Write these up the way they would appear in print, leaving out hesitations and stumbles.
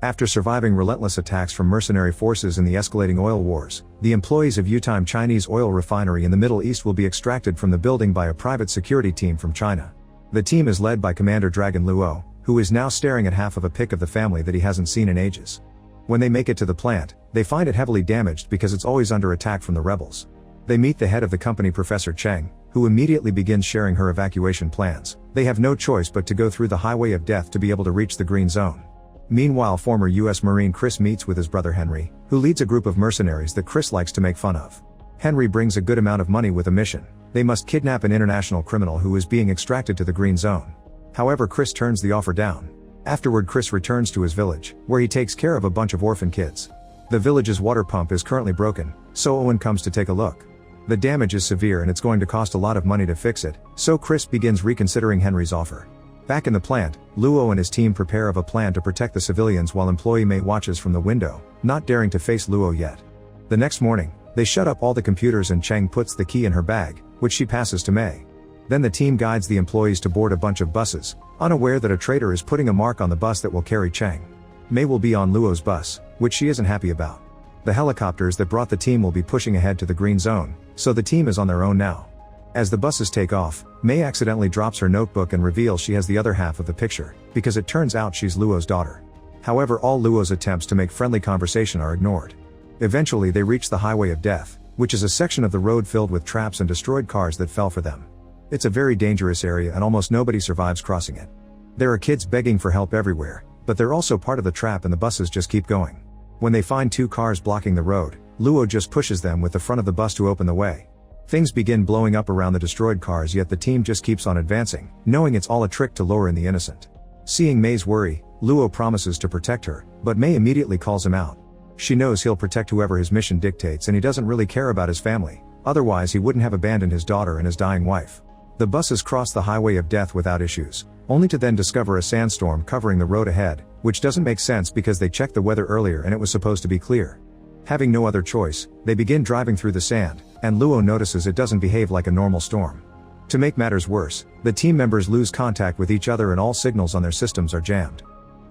After surviving relentless attacks from mercenary forces in the escalating oil wars, the employees of Yutime Chinese oil refinery in the Middle East will be extracted from the building by a private security team from China. The team is led by Commander Dragon Luo, who is now staring at half of a pic of the family that he hasn't seen in ages. When they make it to the plant, they find it heavily damaged because it's always under attack from the rebels. They meet the head of the company, Professor Cheng, who immediately begins sharing her evacuation plans. They have no choice but to go through the highway of death to be able to reach the green zone. Meanwhile, former US Marine Chris meets with his brother Henry, who leads a group of mercenaries that Chris likes to make fun of. Henry brings a good amount of money with a mission. They must kidnap an international criminal who is being extracted to the green zone. However, Chris turns the offer down. Afterward, Chris returns to his village, where he takes care of a bunch of orphan kids. The village's water pump is currently broken, so Owen comes to take a look. The damage is severe and it's going to cost a lot of money to fix it, so Chris begins reconsidering Henry's offer. Back in the plant, Luo and his team prepare of a plan to protect the civilians while employee Mei watches from the window, not daring to face Luo yet. The next morning, they shut up all the computers and Cheng puts the key in her bag, which she passes to Mei. Then the team guides the employees to board a bunch of buses, unaware that a traitor is putting a mark on the bus that will carry Cheng. Mei will be on Luo's bus, which she isn't happy about. The helicopters that brought the team will be pushing ahead to the green zone, so the team is on their own now. As the buses take off, Mei accidentally drops her notebook and reveals she has the other half of the picture, because it turns out she's Luo's daughter. However, all Luo's attempts to make friendly conversation are ignored. Eventually they reach the highway of death, which is a section of the road filled with traps and destroyed cars that fell for them. It's a very dangerous area and almost nobody survives crossing it. There are kids begging for help everywhere, but they're also part of the trap and the buses just keep going. When they find two cars blocking the road, Luo just pushes them with the front of the bus to open the way. Things begin blowing up around the destroyed cars, yet the team just keeps on advancing, knowing it's all a trick to lure in the innocent. Seeing Mei's worry, Luo promises to protect her, but Mei immediately calls him out. She knows he'll protect whoever his mission dictates and he doesn't really care about his family, otherwise he wouldn't have abandoned his daughter and his dying wife. The buses cross the highway of death without issues, only to then discover a sandstorm covering the road ahead, which doesn't make sense because they checked the weather earlier and it was supposed to be clear. Having no other choice, they begin driving through the sand, and Luo notices it doesn't behave like a normal storm. To make matters worse, the team members lose contact with each other and all signals on their systems are jammed.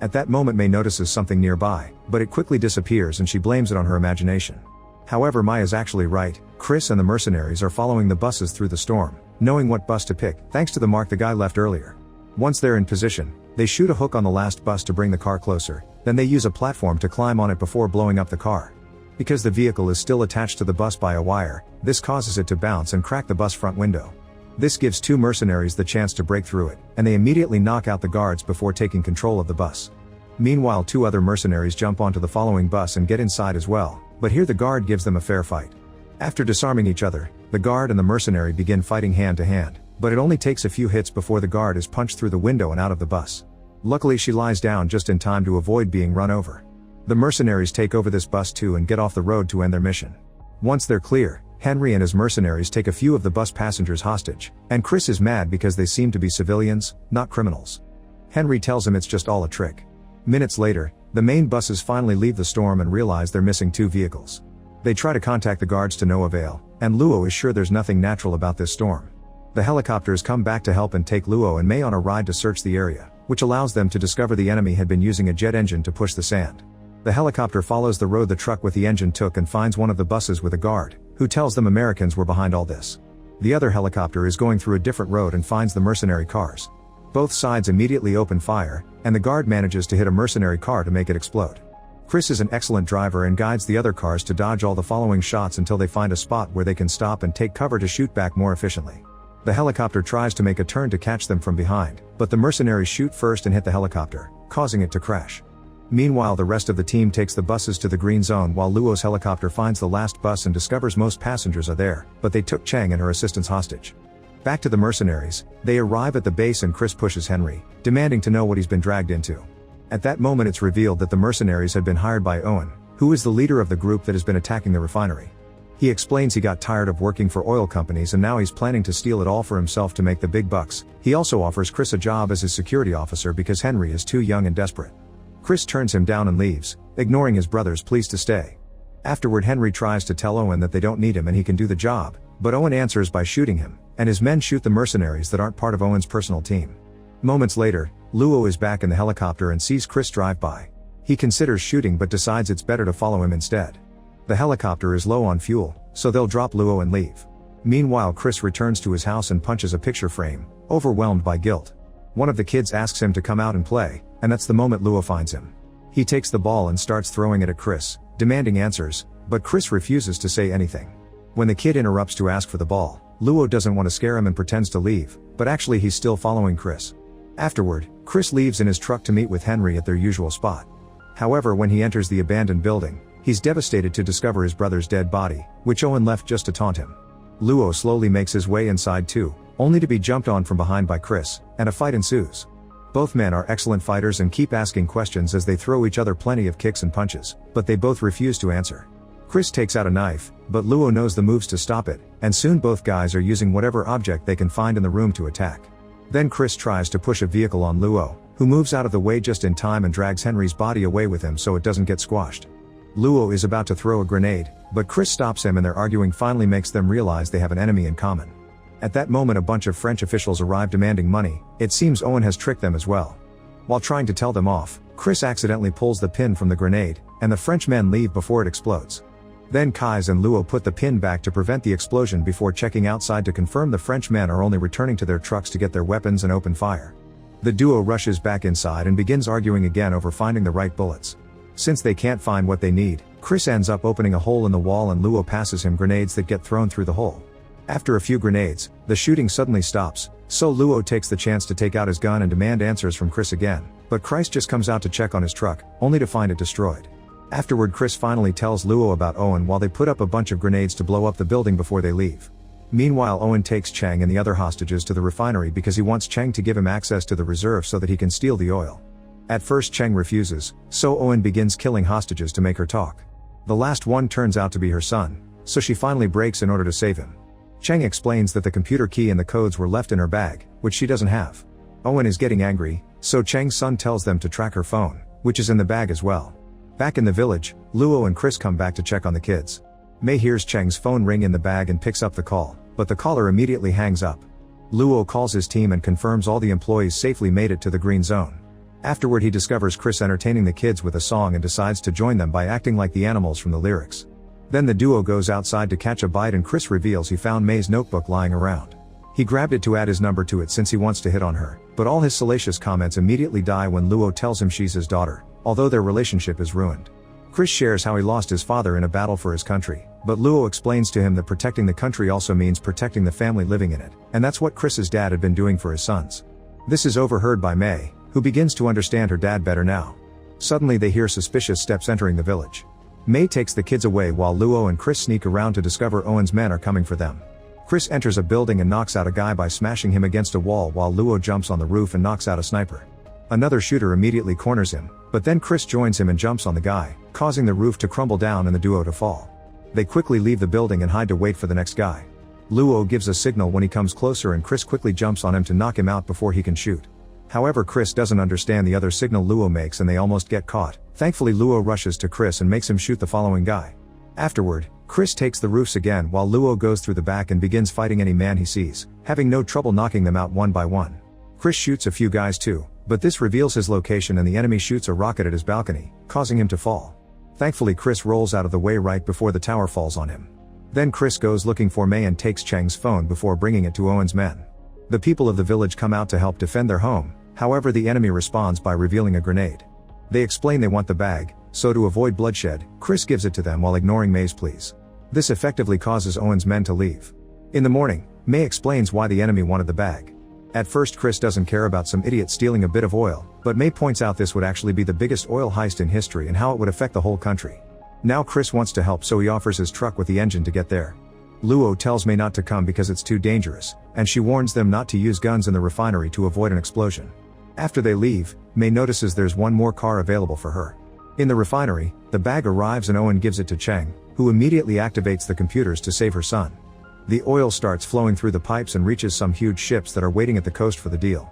At that moment Mei notices something nearby, but it quickly disappears and she blames it on her imagination. However, Mai is actually right. Chris and the mercenaries are following the buses through the storm, knowing what bus to pick, thanks to the mark the guy left earlier. Once they're in position, they shoot a hook on the last bus to bring the car closer, then they use a platform to climb on it before blowing up the car. Because the vehicle is still attached to the bus by a wire, this causes it to bounce and crack the bus front window. This gives two mercenaries the chance to break through it, and they immediately knock out the guards before taking control of the bus. Meanwhile, two other mercenaries jump onto the following bus and get inside as well, but here the guard gives them a fair fight. After disarming each other, the guard and the mercenary begin fighting hand to hand, but it only takes a few hits before the guard is punched through the window and out of the bus. Luckily she lies down just in time to avoid being run over. The mercenaries take over this bus too and get off the road to end their mission. Once they're clear, Henry and his mercenaries take a few of the bus passengers hostage, and Chris is mad because they seem to be civilians, not criminals. Henry tells him it's just all a trick. Minutes later, the main buses finally leave the storm and realize they're missing two vehicles. They try to contact the guards to no avail, and Luo is sure there's nothing natural about this storm. The helicopters come back to help and take Luo and Mei on a ride to search the area, which allows them to discover the enemy had been using a jet engine to push the sand. The helicopter follows the road the truck with the engine took and finds one of the buses with a guard, who tells them Americans were behind all this. The other helicopter is going through a different road and finds the mercenary cars. Both sides immediately open fire, and the guard manages to hit a mercenary car to make it explode. Chris is an excellent driver and guides the other cars to dodge all the following shots until they find a spot where they can stop and take cover to shoot back more efficiently. The helicopter tries to make a turn to catch them from behind, but the mercenaries shoot first and hit the helicopter, causing it to crash. Meanwhile, the rest of the team takes the buses to the green zone while Luo's helicopter finds the last bus and discovers most passengers are there, but they took Cheng and her assistants hostage. Back to the mercenaries, they arrive at the base and Chris pushes Henry, demanding to know what he's been dragged into. At that moment it's revealed that the mercenaries had been hired by Owen, who is the leader of the group that has been attacking the refinery. He explains he got tired of working for oil companies and now he's planning to steal it all for himself to make the big bucks. He also offers Chris a job as his security officer because Henry is too young and desperate. Chris turns him down and leaves, ignoring his brother's pleas to stay. Afterward, Henry tries to tell Owen that they don't need him and he can do the job, but Owen answers by shooting him, and his men shoot the mercenaries that aren't part of Owen's personal team. Moments later, Luo is back in the helicopter and sees Chris drive by. He considers shooting but decides it's better to follow him instead. The helicopter is low on fuel, so they'll drop Luo and leave. Meanwhile, Chris returns to his house and punches a picture frame, overwhelmed by guilt. One of the kids asks him to come out and play, and that's the moment Luo finds him. He takes the ball and starts throwing it at Chris, demanding answers, but Chris refuses to say anything. When the kid interrupts to ask for the ball, Luo doesn't want to scare him and pretends to leave, but actually he's still following Chris. Afterward, Chris leaves in his truck to meet with Henry at their usual spot. However, when he enters the abandoned building, he's devastated to discover his brother's dead body, which Owen left just to taunt him. Luo slowly makes his way inside too, only to be jumped on from behind by Chris, and a fight ensues. Both men are excellent fighters and keep asking questions as they throw each other plenty of kicks and punches, but they both refuse to answer. Chris takes out a knife, but Luo knows the moves to stop it, and soon both guys are using whatever object they can find in the room to attack. Then Chris tries to push a vehicle on Luo, who moves out of the way just in time and drags Henry's body away with him so it doesn't get squashed. Luo is about to throw a grenade, but Chris stops him and their arguing finally makes them realize they have an enemy in common. At that moment, a bunch of French officials arrive demanding money. It seems Owen has tricked them as well. While trying to tell them off, Chris accidentally pulls the pin from the grenade, and the French men leave before it explodes. Then Kais and Luo put the pin back to prevent the explosion before checking outside to confirm the French men are only returning to their trucks to get their weapons and open fire. The duo rushes back inside and begins arguing again over finding the right bullets. Since they can't find what they need, Chris ends up opening a hole in the wall and Luo passes him grenades that get thrown through the hole. After a few grenades, the shooting suddenly stops, so Luo takes the chance to take out his gun and demand answers from Chris again, but Chris just comes out to check on his truck, only to find it destroyed. Afterward, Chris finally tells Luo about Owen while they put up a bunch of grenades to blow up the building before they leave. Meanwhile, Owen takes Cheng and the other hostages to the refinery because he wants Cheng to give him access to the reserve so that he can steal the oil. At first Cheng refuses, so Owen begins killing hostages to make her talk. The last one turns out to be her son, so she finally breaks in order to save him. Cheng explains that the computer key and the codes were left in her bag, which she doesn't have. Owen is getting angry, so Cheng's son tells them to track her phone, which is in the bag as well. Back in the village, Luo and Chris come back to check on the kids. Mei hears Cheng's phone ring in the bag and picks up the call, but the caller immediately hangs up. Luo calls his team and confirms all the employees safely made it to the green zone. Afterward, he discovers Chris entertaining the kids with a song and decides to join them by acting like the animals from the lyrics. Then the duo goes outside to catch a bite and Chris reveals he found Mei's notebook lying around. He grabbed it to add his number to it since he wants to hit on her, but all his salacious comments immediately die when Luo tells him she's his daughter, although their relationship is ruined. Chris shares how he lost his father in a battle for his country, but Luo explains to him that protecting the country also means protecting the family living in it, and that's what Chris's dad had been doing for his sons. This is overheard by Mei, who begins to understand her dad better now. Suddenly they hear suspicious steps entering the village. Mei takes the kids away while Luo and Chris sneak around to discover Owen's men are coming for them. Chris enters a building and knocks out a guy by smashing him against a wall while Luo jumps on the roof and knocks out a sniper. Another shooter immediately corners him, but then Chris joins him and jumps on the guy, causing the roof to crumble down and the duo to fall. They quickly leave the building and hide to wait for the next guy. Luo gives a signal when he comes closer and Chris quickly jumps on him to knock him out before he can shoot. However, Chris doesn't understand the other signal Luo makes and they almost get caught. Thankfully, Luo rushes to Chris and makes him shoot the following guy. Afterward, Chris takes the roofs again while Luo goes through the back and begins fighting any man he sees, having no trouble knocking them out one by one. Chris shoots a few guys too, but this reveals his location and the enemy shoots a rocket at his balcony, causing him to fall. Thankfully, Chris rolls out of the way right before the tower falls on him. Then Chris goes looking for Mei and takes Cheng's phone before bringing it to Owen's men. The people of the village come out to help defend their home, however the enemy responds by revealing a grenade. They explain they want the bag, so to avoid bloodshed, Chris gives it to them while ignoring Mei's pleas. This effectively causes Owen's men to leave. In the morning, Mei explains why the enemy wanted the bag. At first Chris doesn't care about some idiot stealing a bit of oil, but Mei points out this would actually be the biggest oil heist in history and how it would affect the whole country. Now Chris wants to help, so he offers his truck with the engine to get there. Luo tells Mei not to come because it's too dangerous, and she warns them not to use guns in the refinery to avoid an explosion. After they leave, Mei notices there's one more car available for her. In the refinery, the bag arrives and Owen gives it to Cheng, who immediately activates the computers to save her son. The oil starts flowing through the pipes and reaches some huge ships that are waiting at the coast for the deal.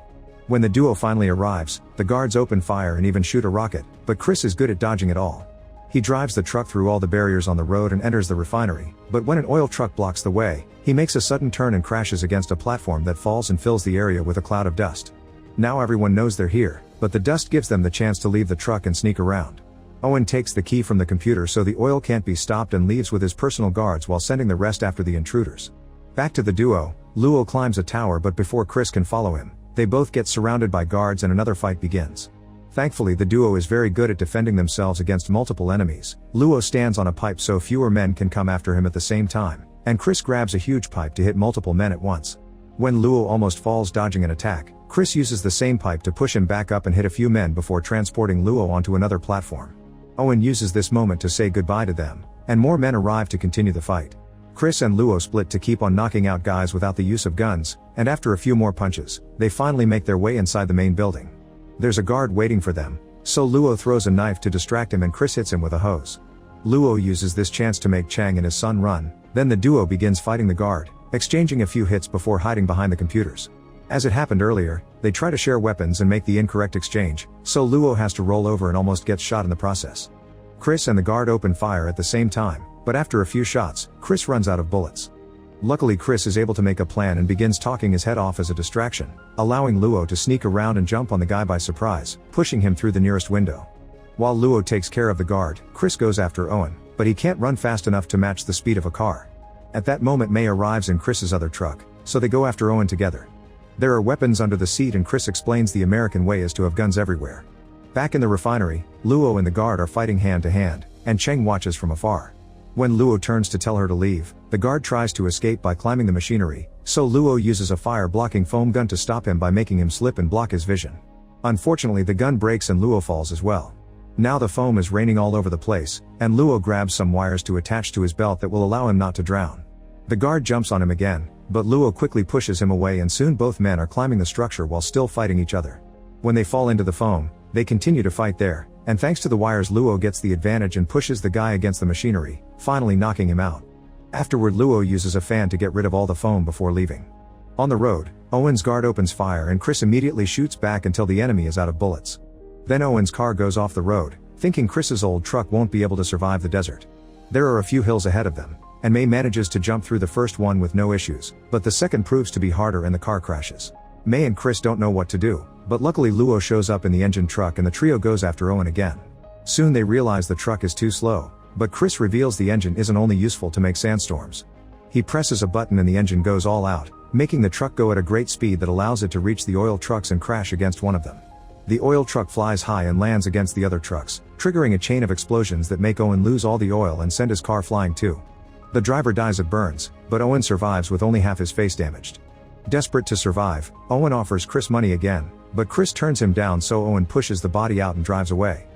When the duo finally arrives, the guards open fire and even shoot a rocket, but Chris is good at dodging it all. He drives the truck through all the barriers on the road and enters the refinery, but when an oil truck blocks the way, he makes a sudden turn and crashes against a platform that falls and fills the area with a cloud of dust. Now everyone knows they're here, but the dust gives them the chance to leave the truck and sneak around. Owen takes the key from the computer so the oil can't be stopped and leaves with his personal guards while sending the rest after the intruders. Back to the duo, Luo climbs a tower, but before Chris can follow him, they both get surrounded by guards and another fight begins. Thankfully the duo is very good at defending themselves against multiple enemies. Luo stands on a pipe so fewer men can come after him at the same time, and Chris grabs a huge pipe to hit multiple men at once. When Luo almost falls dodging an attack, Chris uses the same pipe to push him back up and hit a few men before transporting Luo onto another platform. Owen uses this moment to say goodbye to them, and more men arrive to continue the fight. Chris and Luo split to keep on knocking out guys without the use of guns, and after a few more punches, they finally make their way inside the main building. There's a guard waiting for them, so Luo throws a knife to distract him and Chris hits him with a hose. Luo uses this chance to make Chang and his son run, then the duo begins fighting the guard, exchanging a few hits before hiding behind the computers. As it happened earlier, they try to share weapons and make the incorrect exchange, so Luo has to roll over and almost gets shot in the process. Chris and the guard open fire at the same time, but after a few shots, Chris runs out of bullets. Luckily Chris is able to make a plan and begins talking his head off as a distraction, allowing Luo to sneak around and jump on the guy by surprise, pushing him through the nearest window. While Luo takes care of the guard, Chris goes after Owen, but he can't run fast enough to match the speed of a car. At that moment May arrives in Chris's other truck, so they go after Owen together. There are weapons under the seat and Chris explains the American way is to have guns everywhere. Back in the refinery, Luo and the guard are fighting hand to hand, and Cheng watches from afar. When Luo turns to tell her to leave, the guard tries to escape by climbing the machinery, so Luo uses a fire-blocking foam gun to stop him by making him slip and block his vision. Unfortunately the gun breaks and Luo falls as well. Now the foam is raining all over the place, and Luo grabs some wires to attach to his belt that will allow him not to drown. The guard jumps on him again, but Luo quickly pushes him away and soon both men are climbing the structure while still fighting each other. When they fall into the foam, they continue to fight there, and thanks to the wires Luo gets the advantage and pushes the guy against the machinery, finally knocking him out. Afterward Luo uses a fan to get rid of all the foam before leaving. On the road, Owen's guard opens fire and Chris immediately shoots back until the enemy is out of bullets. Then Owen's car goes off the road, thinking Chris's old truck won't be able to survive the desert. There are a few hills ahead of them, and May manages to jump through the first one with no issues, but the second proves to be harder and the car crashes. May and Chris don't know what to do, but luckily Luo shows up in the engine truck and the trio goes after Owen again. Soon they realize the truck is too slow, but Chris reveals the engine isn't only useful to make sandstorms. He presses a button and the engine goes all out, making the truck go at a great speed that allows it to reach the oil trucks and crash against one of them. The oil truck flies high and lands against the other trucks, triggering a chain of explosions that make Owen lose all the oil and send his car flying too. The driver dies of burns, but Owen survives with only half his face damaged. Desperate to survive, Owen offers Chris money again, but Chris turns him down so Owen pushes the body out and drives away.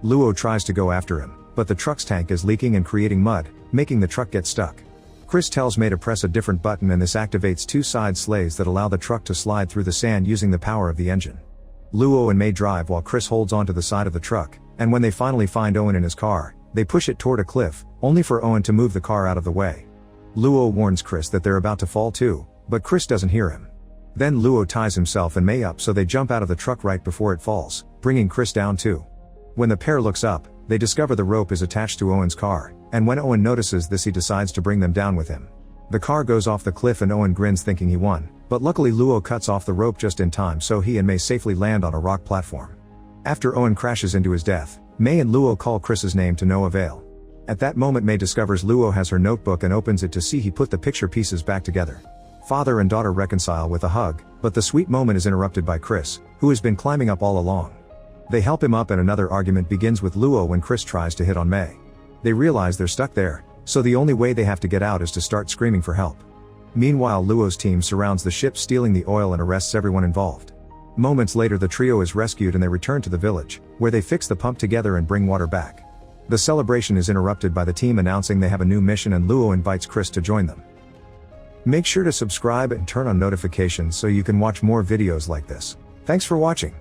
Luo tries to go after him, but the truck's tank is leaking and creating mud, making the truck get stuck. Chris tells May to press a different button and this activates two side sleighs that allow the truck to slide through the sand using the power of the engine. Luo and May drive while Chris holds onto the side of the truck, and when they finally find Owen in his car, they push it toward a cliff, only for Owen to move the car out of the way. Luo warns Chris that they're about to fall too, but Chris doesn't hear him. Then Luo ties himself and May up so they jump out of the truck right before it falls, bringing Chris down too. When the pair looks up, they discover the rope is attached to Owen's car, and when Owen notices this he decides to bring them down with him. The car goes off the cliff and Owen grins thinking he won, but luckily Luo cuts off the rope just in time so he and May safely land on a rock platform. After Owen crashes into his death, May and Luo call Chris's name to no avail. At that moment May discovers Luo has her notebook and opens it to see he put the picture pieces back together. Father and daughter reconcile with a hug, but the sweet moment is interrupted by Chris, who has been climbing up all along. They help him up and another argument begins with Luo when Chris tries to hit on May. They realize they're stuck there, so the only way they have to get out is to start screaming for help. Meanwhile Luo's team surrounds the ship stealing the oil and arrests everyone involved. Moments later the trio is rescued and they return to the village, where they fix the pump together and bring water back. The celebration is interrupted by the team announcing they have a new mission and Luo invites Chris to join them. Make sure to subscribe and turn on notifications so you can watch more videos like this. Thanks for watching.